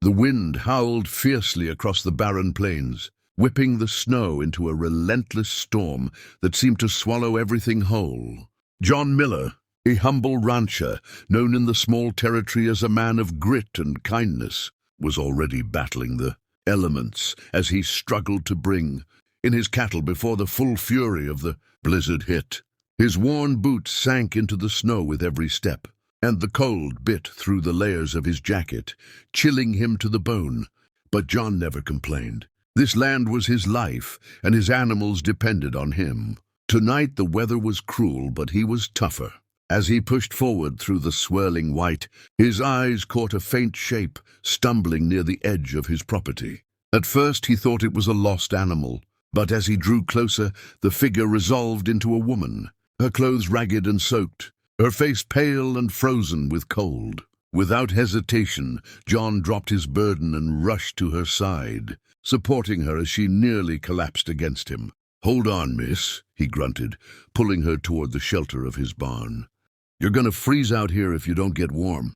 The wind howled fiercely across the barren plains, whipping the snow into a relentless storm that seemed to swallow everything whole. John Miller, a humble rancher, known in the small territory as a man of grit and kindness, was already battling the elements as he struggled to bring in his cattle before the full fury of the blizzard hit. His worn boots sank into the snow with every step, and the cold bit through the layers of his jacket, chilling him to the bone. But John never complained. This land was his life, and his animals depended on him. Tonight the weather was cruel, but he was tougher. As he pushed forward through the swirling white, his eyes caught a faint shape stumbling near the edge of his property. At first he thought it was a lost animal, but as he drew closer, the figure resolved into a woman, her clothes ragged and soaked, her face pale and frozen with cold. Without hesitation, John dropped his burden and rushed to her side, supporting her as she nearly collapsed against him. "Hold on, miss," he grunted, pulling her toward the shelter of his barn. "You're going to freeze out here if you don't get warm."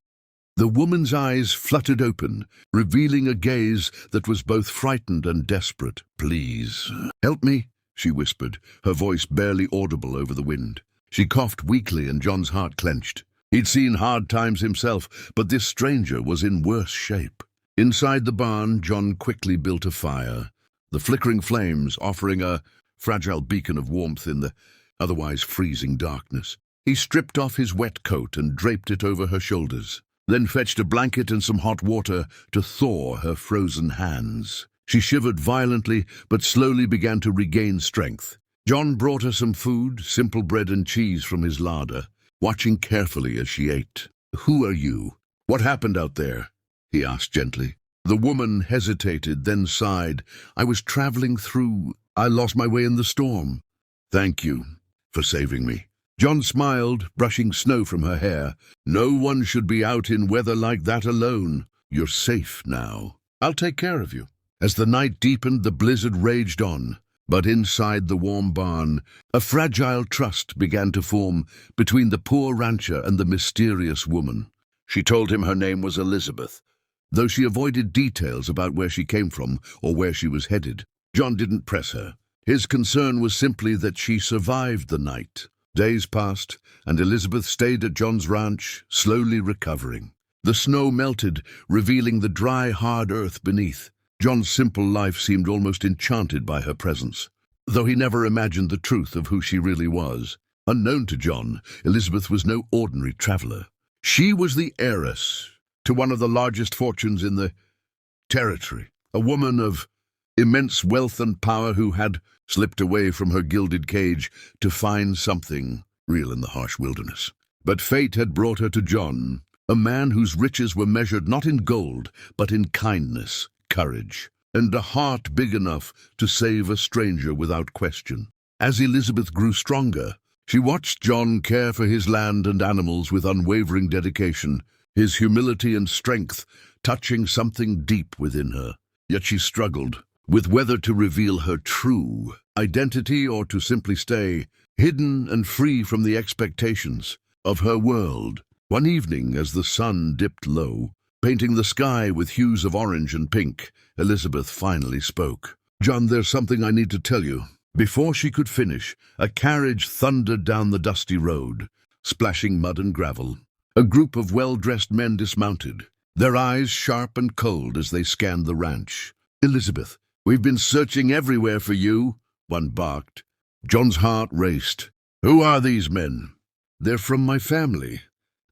The woman's eyes fluttered open, revealing a gaze that was both frightened and desperate. "Please, help me," she whispered, her voice barely audible over the wind. She coughed weakly and John's heart clenched. He'd seen hard times himself, but this stranger was in worse shape. Inside the barn, John quickly built a fire, the flickering flames offering a fragile beacon of warmth in the otherwise freezing darkness. He stripped off his wet coat and draped it over her shoulders, then fetched a blanket and some hot water to thaw her frozen hands. She shivered violently, but slowly began to regain strength. John brought her some food, simple bread and cheese from his larder, watching carefully as she ate. "Who are you? What happened out there?" he asked gently. The woman hesitated, then sighed. "I was traveling through. I lost my way in the storm." "Thank you for saving me." John smiled, brushing snow from her hair. "No one should be out in weather like that alone. You're safe now. I'll take care of you." As the night deepened, the blizzard raged on. But inside the warm barn, a fragile trust began to form between the poor rancher and the mysterious woman. She told him her name was Elizabeth, though she avoided details about where she came from or where she was headed. John didn't press her. His concern was simply that she survived the night. Days passed, and Elizabeth stayed at John's ranch, slowly recovering. The snow melted, revealing the dry, hard earth beneath. John's simple life seemed almost enchanted by her presence, though he never imagined the truth of who she really was. Unknown to John, Elizabeth was no ordinary traveler. She was the heiress to one of the largest fortunes in the territory, a woman of immense wealth and power who had slipped away from her gilded cage to find something real in the harsh wilderness. But fate had brought her to John, a man whose riches were measured not in gold, but in kindness, courage, and a heart big enough to save a stranger without question. As Elizabeth grew stronger, she watched John care for his land and animals with unwavering dedication, his humility and strength touching something deep within her. Yet she struggled with whether to reveal her true identity or to simply stay hidden and free from the expectations of her world. One evening, as the sun dipped low, painting the sky with hues of orange and pink, Elizabeth finally spoke. "John, there's something I need to tell you." Before she could finish, a carriage thundered down the dusty road, splashing mud and gravel. A group of well-dressed men dismounted, their eyes sharp and cold as they scanned the ranch. "Elizabeth, we've been searching everywhere for you," one barked. John's heart raced. "Who are these men?" "They're from my family.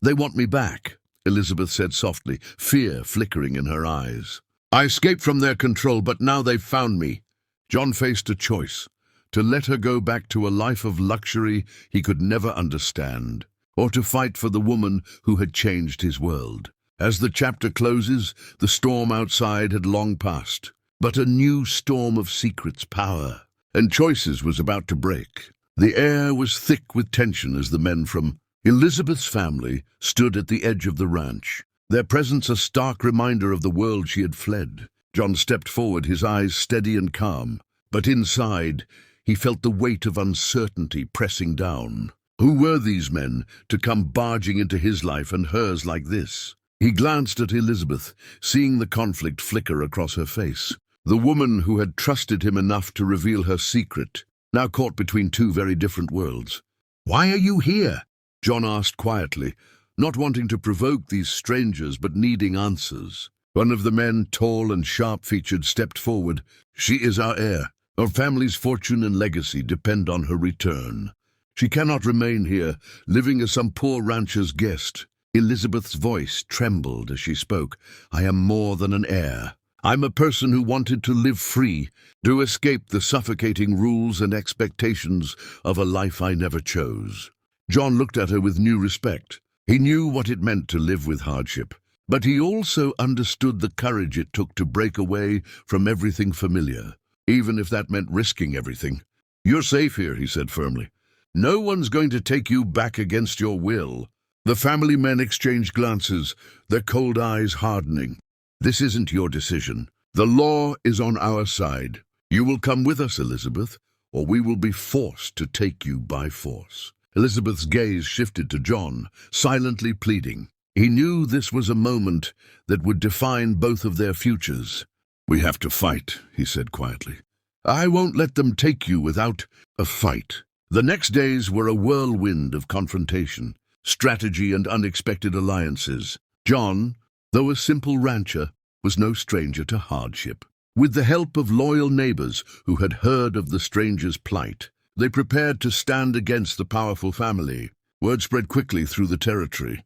They want me back," Elizabeth said softly, fear flickering in her eyes. "I escaped from their control, but now they've found me." John faced a choice: to let her go back to a life of luxury he could never understand, or to fight for the woman who had changed his world. As the chapter closes, the storm outside had long passed, but a new storm of secrets, power, and choices was about to break. The air was thick with tension as the men from Elizabeth's family stood at the edge of the ranch, their presence a stark reminder of the world she had fled. John stepped forward, his eyes steady and calm, but inside he felt the weight of uncertainty pressing down. Who were these men to come barging into his life and hers like this? He glanced at Elizabeth, seeing the conflict flicker across her face. The woman who had trusted him enough to reveal her secret, now caught between two very different worlds. "Why are you here?" John asked quietly, not wanting to provoke these strangers but needing answers. One of the men, tall and sharp-featured, stepped forward. "She is our heir. Our family's fortune and legacy depend on her return. She cannot remain here, living as some poor rancher's guest." Elizabeth's voice trembled as she spoke. "I am more than an heir. I'm a person who wanted to live free, to escape the suffocating rules and expectations of a life I never chose." John looked at her with new respect. He knew what it meant to live with hardship, but he also understood the courage it took to break away from everything familiar, even if that meant risking everything. "You're safe here," he said firmly. "No one's going to take you back against your will." The family men exchanged glances, their cold eyes hardening. "This isn't your decision. The law is on our side. You will come with us, Elizabeth, or we will be forced to take you by force." Elizabeth's gaze shifted to John, silently pleading. He knew this was a moment that would define both of their futures. "We have to fight," he said quietly. "I won't let them take you without a fight." The next days were a whirlwind of confrontation, strategy, and unexpected alliances. John, though a simple rancher, was no stranger to hardship. With the help of loyal neighbors who had heard of the stranger's plight, they prepared to stand against the powerful family. Word spread quickly through the territory.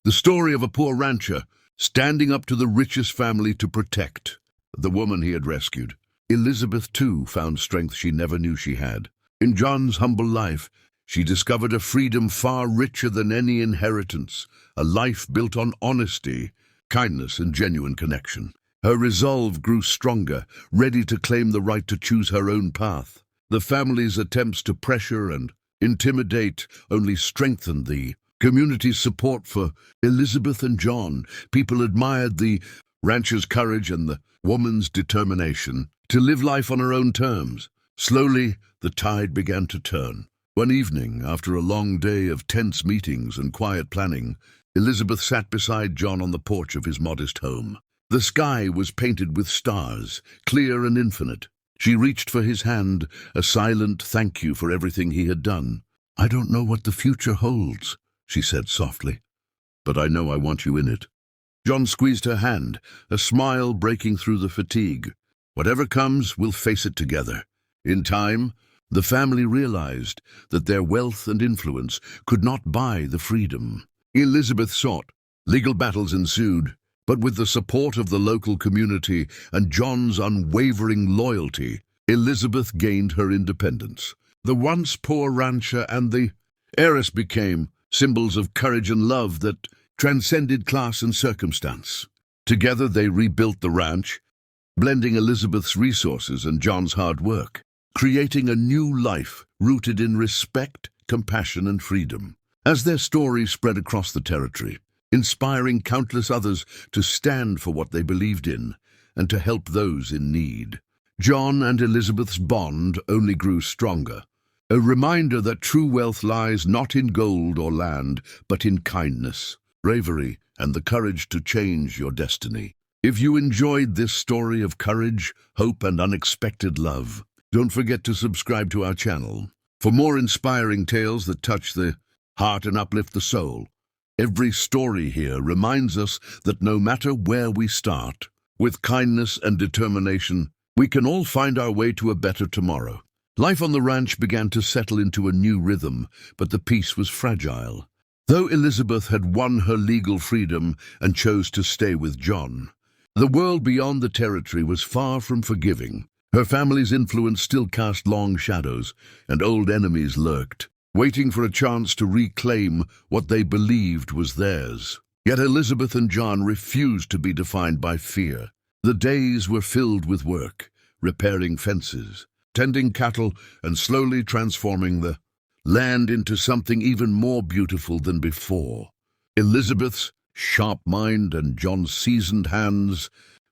The story of a poor rancher standing up to the richest family to protect the woman he had rescued. Elizabeth, too, found strength she never knew she had. In John's humble life, she discovered a freedom far richer than any inheritance, a life built on honesty, kindness, and genuine connection. Her resolve grew stronger, ready to claim the right to choose her own path. The family's attempts to pressure and intimidate only strengthened the community's support for Elizabeth and John. People admired the rancher's courage and the woman's determination to live life on her own terms. Slowly, the tide began to turn. One evening, after a long day of tense meetings and quiet planning, Elizabeth sat beside John on the porch of his modest home. The sky was painted with stars, clear and infinite. She reached for his hand, a silent thank you for everything he had done. "I don't know what the future holds," she said softly, "but I know I want you in it." John squeezed her hand, a smile breaking through the fatigue. "Whatever comes, we'll face it together." In time, the family realized that their wealth and influence could not buy the freedom Elizabeth sought. Legal battles ensued, but with the support of the local community and John's unwavering loyalty, Elizabeth gained her independence. The once poor rancher and the heiress became symbols of courage and love that transcended class and circumstance. Together they rebuilt the ranch, blending Elizabeth's resources and John's hard work, creating a new life rooted in respect, compassion, and freedom. As their story spread across the territory, inspiring countless others to stand for what they believed in and to help those in need, John and Elizabeth's bond only grew stronger, a reminder that true wealth lies not in gold or land, but in kindness, bravery, and the courage to change your destiny. If you enjoyed this story of courage, hope, and unexpected love, don't forget to subscribe to our channel for more inspiring tales that touch the heart and uplift the soul. Every story here reminds us that no matter where we start, with kindness and determination, we can all find our way to a better tomorrow. Life on the ranch began to settle into a new rhythm, but the peace was fragile. Though Elizabeth had won her legal freedom and chose to stay with John, the world beyond the territory was far from forgiving. Her family's influence still cast long shadows, and old enemies lurked, waiting for a chance to reclaim what they believed was theirs. Yet Elizabeth and John refused to be defined by fear. The days were filled with work, repairing fences, tending cattle, and slowly transforming the land into something even more beautiful than before. Elizabeth's sharp mind and John's seasoned hands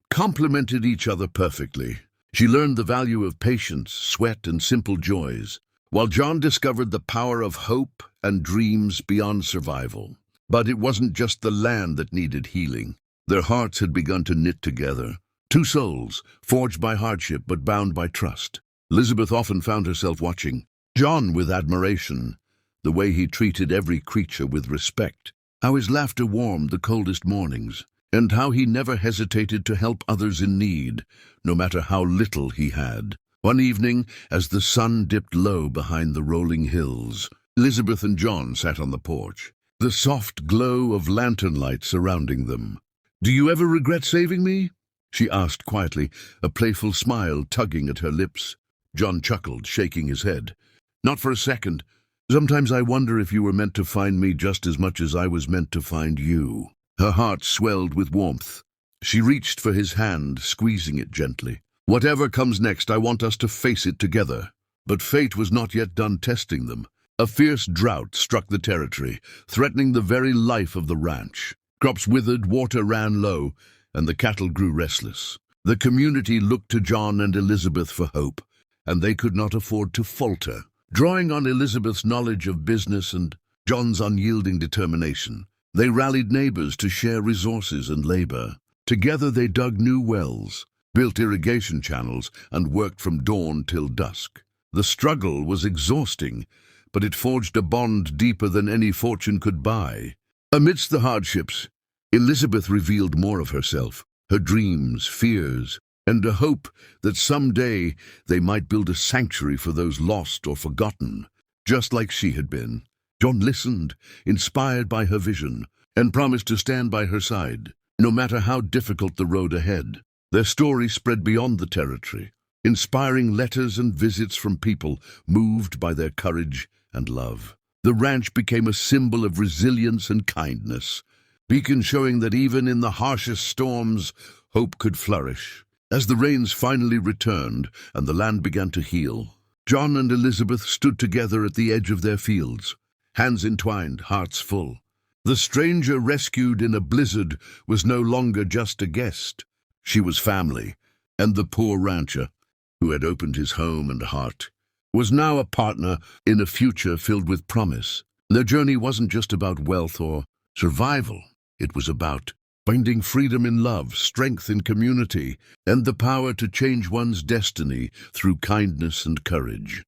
complemented each other perfectly. She learned the value of patience, sweat, and simple joys, while John discovered the power of hope and dreams beyond survival. But it wasn't just the land that needed healing. Their hearts had begun to knit together. Two souls, forged by hardship but bound by trust. Elizabeth often found herself watching John with admiration, the way he treated every creature with respect, how his laughter warmed the coldest mornings, and how he never hesitated to help others in need, no matter how little he had. One evening, as the sun dipped low behind the rolling hills, Elizabeth and John sat on the porch, the soft glow of lantern light surrounding them. "Do you ever regret saving me?" she asked quietly, a playful smile tugging at her lips. John chuckled, shaking his head. "Not for a second. Sometimes I wonder if you were meant to find me just as much as I was meant to find you." Her heart swelled with warmth. She reached for his hand, squeezing it gently. "Whatever comes next, I want us to face it together." But fate was not yet done testing them. A fierce drought struck the territory, threatening the very life of the ranch. Crops withered, water ran low, and the cattle grew restless. The community looked to John and Elizabeth for hope, and they could not afford to falter. Drawing on Elizabeth's knowledge of business and John's unyielding determination, they rallied neighbors to share resources and labor. Together they dug new wells, built irrigation channels, and worked from dawn till dusk. The struggle was exhausting, but it forged a bond deeper than any fortune could buy. Amidst the hardships, Elizabeth revealed more of herself, her dreams, fears, and a hope that someday they might build a sanctuary for those lost or forgotten, just like she had been. John listened, inspired by her vision, and promised to stand by her side, no matter how difficult the road ahead. Their story spread beyond the territory, inspiring letters and visits from people moved by their courage and love. The ranch became a symbol of resilience and kindness, beacon showing that even in the harshest storms, hope could flourish. As the rains finally returned and the land began to heal, John and Elizabeth stood together at the edge of their fields, hands entwined, hearts full. The stranger rescued in a blizzard was no longer just a guest. She was family, and the poor rancher, who had opened his home and heart, was now a partner in a future filled with promise. Their journey wasn't just about wealth or survival. It was about finding freedom in love, strength in community, and the power to change one's destiny through kindness and courage.